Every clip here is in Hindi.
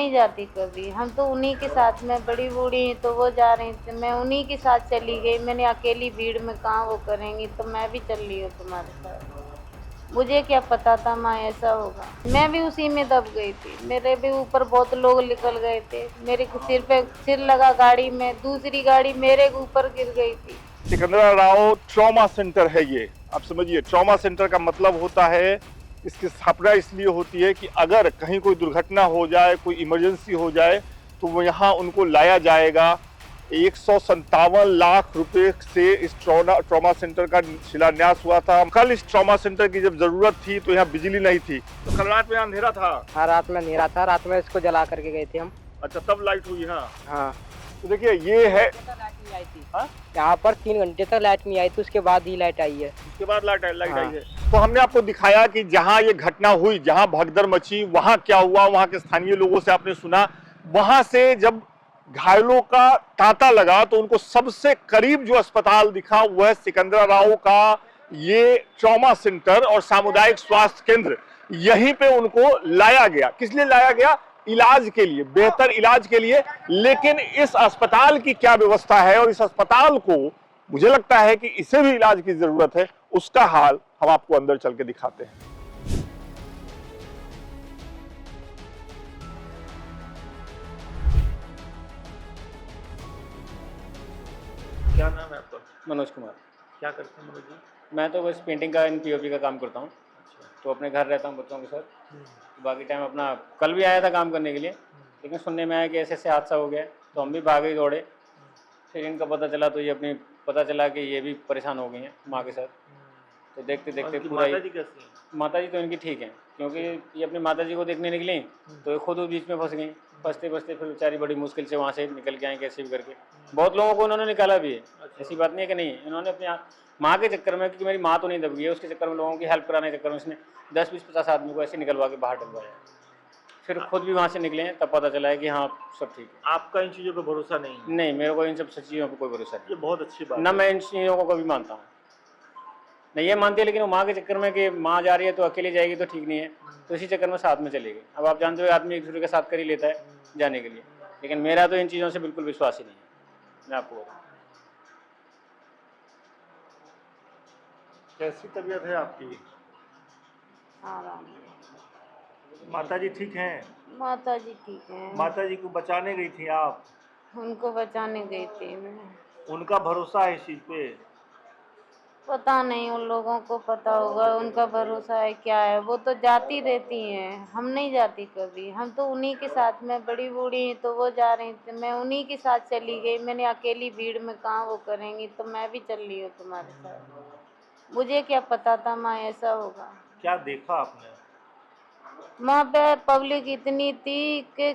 नहीं जाती कभी, हम तो उन्हीं के साथ में, बड़ी बूढ़ी तो वो जा रही थी, मैं उन्हीं के साथ चली गई। मैंने अकेली भीड़ में कहाँ वो करेंगी, तो मैं भी चल रही हूँ तुम्हारे साथ। मुझे क्या पता था माँ ऐसा होगा, मैं भी उसी में दब गई थी। मेरे भी ऊपर बहुत लोग निकल गए थे, मेरे सिर पे सिर लगा गाड़ी में, दूसरी गाड़ी मेरे ऊपर गिर गई थी। सिकंदरा राव ट्रॉमा सेंटर है ये। आप समझिए, ट्रॉमा सेंटर का मतलब होता है, इसकी स्थापना इसलिए होती है कि अगर कहीं कोई दुर्घटना हो जाए, कोई इमरजेंसी हो जाए, तो वो यहाँ उनको लाया जाएगा। 157 लाख रुपए से इस ट्रॉमा सेंटर का शिलान्यास हुआ था। कल इस ट्रॉमा सेंटर की जब जरूरत थी तो यहाँ बिजली नहीं थी, तो कल रात में अंधेरा था। हाँ, रात में अंधेरा था, रात में इसको जला करके गए थे हम। अच्छा, तब लाइट हुई। हाँ हाँ, तो देखिए ये है। लाइट नहीं आई थी। यहाँ पर 3 घंटे तक लाइट नहीं आई थी, उसके बाद ही लाइट आई है। उसके बाद लाइट आई हाँ। है। तो हमने आपको दिखाया कि जहां ये घटना हुई, जहां भगदड़ मची, वहां क्या हुआ, वहां के स्थानीय लोगों से आपने सुना। वहां से जब घायलों का तांता लगा तो उनको सबसे करीब जो अस्पताल दिखा वह सिकंदरा राव का ये ट्रॉमा सेंटर और सामुदायिक स्वास्थ्य केंद्र, यहीं पे उनको लाया गया। किस लिए लाया गया? इलाज के लिए, बेहतर इलाज के लिए। लेकिन इस अस्पताल की क्या व्यवस्था है और इस अस्पताल को, मुझे लगता है कि इसे भी इलाज की जरूरत है, उसका हाल हम आपको अंदर चल के दिखाते हैं। क्या नाम है आपका? मनोज कुमार। क्या करते हैं मनोज जी? मैं तो बस पेंटिंग का इन पीओपी का काम करता हूँ। तो अपने घर रहता हूँ बच्चों के साथ। बाकी टाइम अपना, कल भी आया था काम करने के लिए, लेकिन सुनने में आया कि ऐसे ऐसे हादसा हो गया, तो हम भी भागे दौड़े। फिर इनका पता चला तो ये अपनी, पता चला कि ये भी परेशान हो गई हैं माँ के साथ। तो देखते देखते पूरा माता जी कैसी हैं? माता जी तो इनकी ठीक हैं, क्योंकि ये अपनी माता जी को देखने निकली तो ये खुद उस बीच में फंस गई। फंसते फंसते फिर बेचारी बड़ी मुश्किल से वहाँ से निकल के आई कैसे भी करके। बहुत लोगों को उन्होंने निकाला भी है, ऐसी बात नहीं है कि नहीं। इन्होंने अपनी माँ के चक्कर में, क्योंकि मेरी माँ तो नहीं दब गई है, उसके चक्कर में, लोगों की हेल्प कराने के चक्कर में इसने 10-20-50 आदमी को ऐसे निकलवा के बाहर डलवाया। फिर खुद भी वहाँ से निकले हैं, तब पता चला है कि हाँ सब ठीक है। आपका इन चीजों पर भरोसा नहीं है? नहीं, मेरे को इन सब चीज़ों पर कोई भरोसा ये नहीं, बहुत अच्छी बात ना है। मैं इन चीज़ों को कभी मानता हूँ। नहीं, ये मानती है, लेकिन वो माँ के चक्कर में कि माँ जा रही है तो अकेले जाएगी तो ठीक नहीं है, तो इसी चक्कर में साथ में चली गई। अब आप जानते हो आदमी एक दूसरे के साथ कर ही लेता है जाने के लिए, लेकिन मेरा तो इन चीज़ों से बिल्कुल विश्वास ही नहीं है, मैं आपको बताऊँ। कैसी तबीयत है आपकी? आराम। माता जी ठीक हैं? माता जी ठीक है, माता जी को बचाने गई थी आप? उनको बचाने गई थी मैं। उनका भरोसा है इस चीज पे? पता नहीं, उन लोगों को पता होगा उनका भरोसा है क्या है। वो तो जाती रहती हैं, हम नहीं जाती कभी, हम तो उन्हीं के साथ में, बड़ी बूढ़ी तो वो जा रही थी, मैं उन्हीं के साथ चली गई। मैंने अकेली भीड़ में कहाँ वो करेंगी, तो मैं भी चल रही हूँ तुम्हारे साथ। मुझे क्या पता था माँ ऐसा होगा। क्या देखा आपने? वहाँ पे पब्लिक इतनी थी कि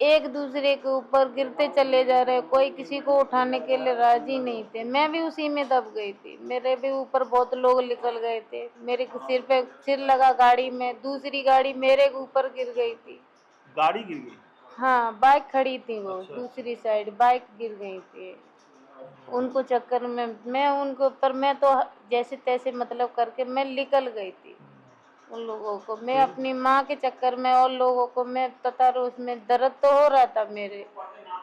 एक दूसरे के ऊपर गिरते चले जा रहे, कोई किसी को उठाने के लिए राजी नहीं थे। मैं भी उसी में दब गई थी, मेरे भी ऊपर बहुत लोग निकल गए थे, मेरे सिर पे सिर लगा गाड़ी में, दूसरी गाड़ी मेरे ऊपर गिर गई थी। गाड़ी गिर गई? हाँ, बाइक खड़ी थी, वो अच्छा। दूसरी साइड बाइक गिर गई थी। उनको चक्कर में मैं उनको, पर मैं तो जैसे तैसे मतलब करके मैं निकल गई थी। उन लोगों को मैं अपनी माँ के चक्कर में, और लोगों को मैं ततारो, उसमें दर्द तो हो रहा था मेरे,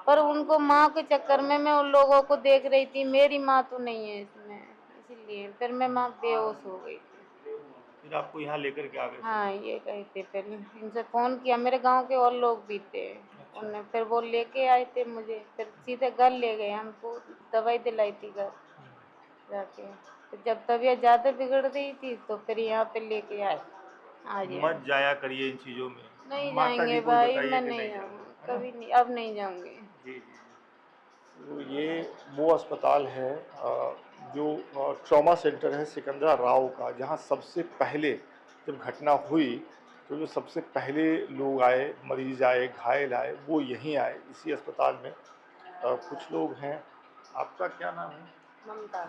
पर उनको माँ के चक्कर में मैं उन लोगों को देख रही थी। मेरी माँ तो नहीं है इसमें, इसीलिए फिर मैं माँ बेहोश हो गई थी। फिर आपको यहाँ लेकर के आ गए? हाँ, ये गए थे, फिर इनसे फ़ोन किया, मेरे गांव के और लोग भी थे। उन्हें फिर वो लेके आए थे मुझे, फिर सीधे घर ले गए हमको, दवाई दिलाई थी घर जाके। फिर जब तबीयत ज़्यादा बिगड़ रही थी तो फिर यहाँ पे लेके आए। आज मत जाया करिए इन चीजों में। नहीं माता जी जाएंगे को भाई, बताइए मैं कि नहीं नहीं जाऊँगी जाना, है कभी, ना? नहीं, अब नहीं जाऊँगी। जी जी। तो ये वो अस्पताल है जो ट्रॉमा सेंटर है सिकंदरा राव का, जहाँ सबसे पहले जब घटना हुई तो जो सबसे पहले लोग आए, मरीज आए, घायल आए, वो यहीं आए इसी अस्पताल में। कुछ लोग हैं। आपका क्या नाम है? ममता।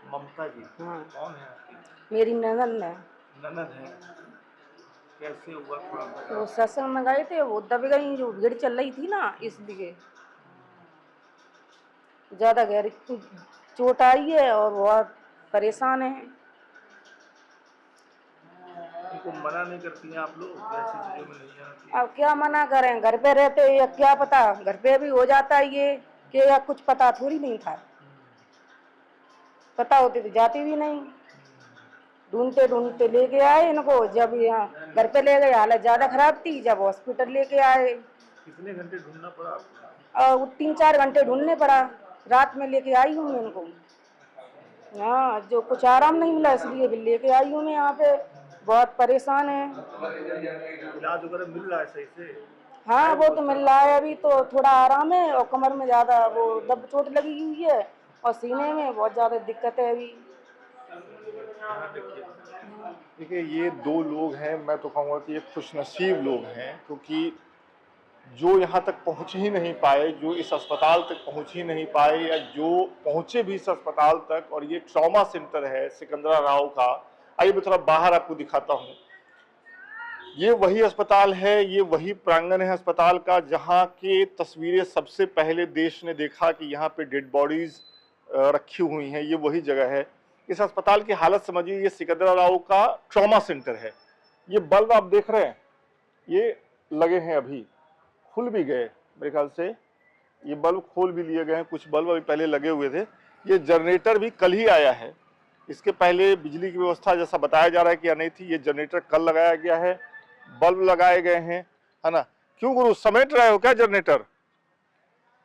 ममता जी। हाँ, कौन है आपकी? मेरी ननद है। ननद है। कैसे हुआ थोड़ा वो बताओ। सत्संग में गए थे, वो दब गई, जो भीड़ चल रही थी ना, इसलिए ज्यादा गहरी चोट आई है और बहुत परेशान है। आपको मना नहीं करती हैं आप लोग ऐसी चीजों में नहीं आना चाहिए? अब क्या मना करें, घर पे रहते या क्या पता, घर पे भी हो जाता है ये कि या कुछ पता थोड़ी नहीं था, पता होती तो जाती भी नहीं। ढूंढते ढूंढते लेके आए इनको, जब यहाँ घर पे ले गए हालत ज्यादा खराब थी, जब हॉस्पिटल लेके आए कितने घंटे ढूंढना पड़ा आपको? और 3-4 घंटे ढूंढने पड़ा, रात में लेके आई हूँ मैं इनको। हाँ, जो कुछ आराम नहीं मिला इसलिए भी लेके आई हूँ मैं यहाँ पे, बहुत परेशान है। इलाज वगैरह मिल रहा है सही से? हाँ वो तो मिल रहा है, अभी तो थोड़ा आराम है, और कमर में ज्यादा वो दब चोट लगी हुई है, और सीने में बहुत ज्यादा दिक्कत है अभी। देखिए ये दो लोग हैं, मैं तो कहूँगा कि ये खुशनसीब लोग हैं, क्योंकि जो यहाँ तक पहुँच ही नहीं पाए, जो इस अस्पताल तक पहुँच ही नहीं पाए, या जो पहुँचे भी इस अस्पताल तक, और ये ट्रॉमा सेंटर है सिकंदरा राव का। आइए मैं थोड़ा बाहर आपको दिखाता हूँ। ये वही अस्पताल है, ये वही प्रांगण है अस्पताल का जहाँ के तस्वीरें सबसे पहले देश ने देखा कि यहाँ पे डेड बॉडीज रखी हुई हैं। ये वही जगह है। इस अस्पताल की हालत समझिए, ये सिकंदरा राव का ट्रॉमा सेंटर है। ये बल्ब आप देख रहे हैं, ये लगे हैं, अभी खुल भी गए मेरे ख्याल से, ये बल्ब खोल भी लिए गए हैं। कुछ बल्ब अभी पहले लगे हुए थे। ये जनरेटर भी कल ही आया है, इसके पहले बिजली की व्यवस्था जैसा बताया जा रहा है कि या नहीं थी। ये जनरेटर कल लगाया गया है, बल्ब लगाए गए हैं, है ना। क्यों गुरु, समेट रहे हो क्या जनरेटर?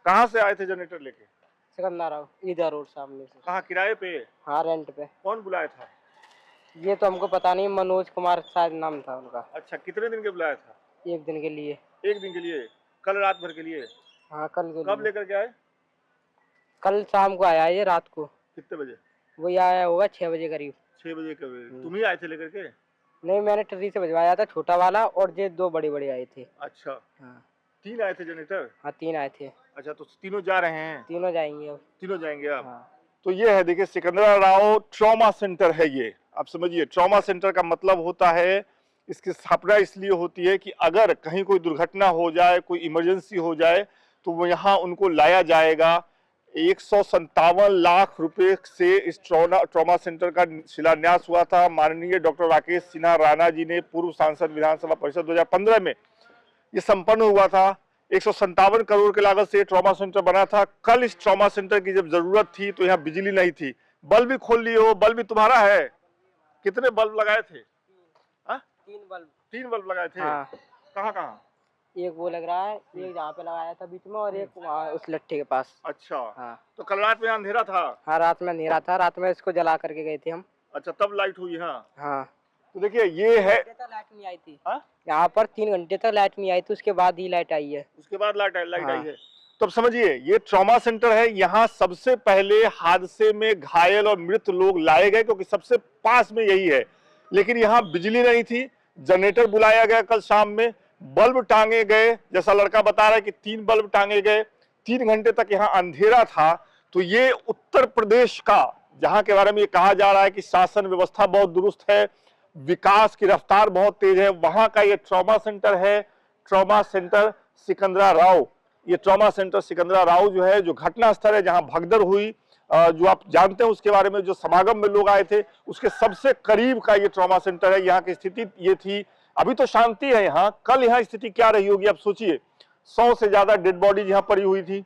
कहाँ से आए थे जनरेटर लेके? सिकंदरा राव ईदर रोड सामने से। कहाँ, किराए पे? हाँ, रेंट पे। कौन बुलाया था? ये तो हमको पता नहीं, मनोज कुमार शायद नाम था उनका। अच्छा, कितने दिन के बुलाया था? 1 दिन के लिए। 1 दिन के लिए? कल रात भर के लिए? हाँ, कल के कब लिए। लेकर के आए? कल शाम को आया ये, रात को। कितने बजे? वही आया होगा 6 बजे करीब। 6 बजे कब? तुम ही आए थे लेकर के? नहीं, मैंने ट्री से भिजवाया था छोटा वाला, और ये 2 बड़े बड़े आए थे। अच्छा, हाँ 3 आए थे जनरेटर? हाँ, 3 आए थे। अच्छा, तो तीनों जा रहे हैं? तीनों जाएंगे अब। तीनों जाएंगे आप? हाँ। तो ये है, देखिए सिकंदरा राव ट्रॉमा सेंटर है ये। आप समझिए, ट्रॉमा सेंटर का मतलब होता है, इसकी स्थापना इसलिए होती है कि अगर कहीं कोई दुर्घटना हो जाए, कोई इमरजेंसी हो जाए, तो वो यहाँ उनको लाया जाएगा। 157 लाख रुपए से इस ट्रॉमा सेंटर का शिलान्यास हुआ था। माननीय डॉक्टर राकेश सिन्हा राणा जी ने, पूर्व सांसद विधानसभा परिषद 2015 में ये संपन्न हुआ था। 157 करोड़ की लागत से ट्रॉमा सेंटर बना था। कल इस ट्रॉमा सेंटर की जब जरूरत थी तो यहाँ बिजली नहीं थी। बल्ब भी खोल लिए हो, बल्ब भी तुम्हारा है। कितने बल्ब लगाए थे? 3 बल्ब। 3 बल्ब लगाए थे? हाँ। कहाँ कहाँ? एक वो लग रहा है, एक जहाँ पे लगाया था बीच में, और एक वहाँ उस लट्ठे के पास। अच्छा, हाँ। तो कल रात में अंधेरा था? हाँ, रात में अंधेरा था, रात में इसको जला करके गए थे हम। अच्छा, तब लाइट हुई? हाँ हाँ। तो देखिए ये है। लाइट नहीं आई थी हाँ? यहाँ पर, 3 घंटे तक लाइट नहीं आई थी, उसके बाद ही लाइट आई है। उसके बाद लाइट हाँ। आई है। तो अब समझिए, ये ट्रॉमा सेंटर है। यहाँ सबसे पहले हादसे में घायल और मृत लोग लाए गए, क्योंकि सबसे पास में यही है। लेकिन यहाँ बिजली नहीं थी, जनरेटर बुलाया गया कल शाम में, बल्ब टांगे गए, जैसा लड़का बता रहा है कि 3 बल्ब टांगे गए। 3 घंटे तक यहाँ अंधेरा था। तो ये उत्तर प्रदेश का, जहाँ के बारे में ये कहा जा रहा है कि शासन व्यवस्था बहुत दुरुस्त है, विकास की रफ्तार बहुत तेज है, वहां का ये ट्रॉमा सेंटर है। Trauma centre Sikandra Rao. ये ट्रॉमा सेंटर सिकंदरा राव जो है, जो घटना स्थल है जहां भगदड़ हुई, जो आप जानते हैं उसके बारे में, जो समागम में लोग आए थे, उसके सबसे करीब का ये ट्रॉमा सेंटर है। यहाँ की स्थिति ये थी। अभी तो शांति है यहाँ, कल यहाँ स्थिति क्या रही होगी आप सोचिए। 100 से ज्यादा डेड बॉडीज यहाँ पड़ी हुई थी,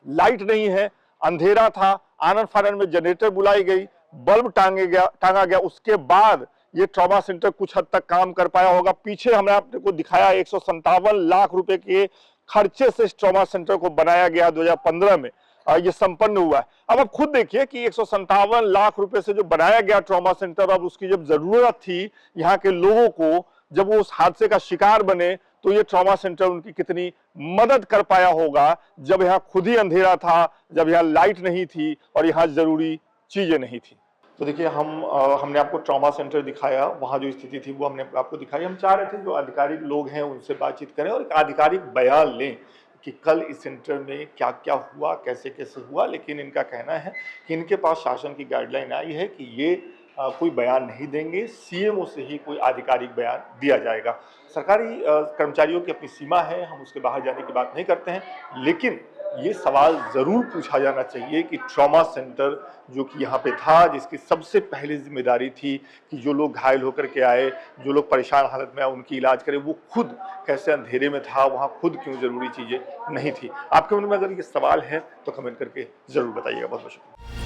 लाइट नहीं है, अंधेरा था। आनंद फानंद में जनरेटर बुलाई गई, बल्ब टांगा गया। उसके बाद ये ट्रॉमा सेंटर कुछ हद तक काम कर पाया होगा। पीछे हमने आपको दिखाया 157 लाख रुपए के खर्चे से इस ट्रॉमा सेंटर को बनाया गया 2015 में, ये संपन्न हुआ है। अब आप खुद देखिए कि 157 लाख रुपए से जो बनाया गया ट्रॉमा सेंटर, अब उसकी जब जरूरत थी यहाँ के लोगों को, जब वो उस हादसे का शिकार बने, तो ये ट्रॉमा सेंटर उनकी कितनी मदद कर पाया होगा, जब यहाँ खुद ही अंधेरा था, जब यहाँ लाइट नहीं थी और यहाँ जरूरी चीजें नहीं थी। तो देखिए हमने आपको ट्रॉमा सेंटर दिखाया, वहाँ जो स्थिति थी वो हमने आपको दिखाई। हम चाह रहे थे जो आधिकारिक लोग हैं उनसे बातचीत करें और एक आधिकारिक बयान लें कि कल इस सेंटर में क्या क्या हुआ, कैसे कैसे हुआ। लेकिन इनका कहना है कि इनके पास शासन की गाइडलाइन आई है कि ये कोई बयान नहीं देंगे, सीएमओ से ही कोई आधिकारिक बयान दिया जाएगा। सरकारी कर्मचारियों की अपनी सीमा है, हम उसके बाहर जाने की बात नहीं करते हैं। लेकिन ये सवाल ज़रूर पूछा जाना चाहिए कि ट्रॉमा सेंटर जो कि यहाँ पे था, जिसकी सबसे पहली जिम्मेदारी थी कि जो लोग घायल होकर के आए, जो लोग परेशान हालत में आए, उनकी इलाज करें, वो खुद कैसे अंधेरे में था, वहाँ खुद क्यों ज़रूरी चीज़ें नहीं थी। आपके मन में अगर ये सवाल है तो कमेंट करके ज़रूर बताइएगा। बहुत बहुत शुक्रिया।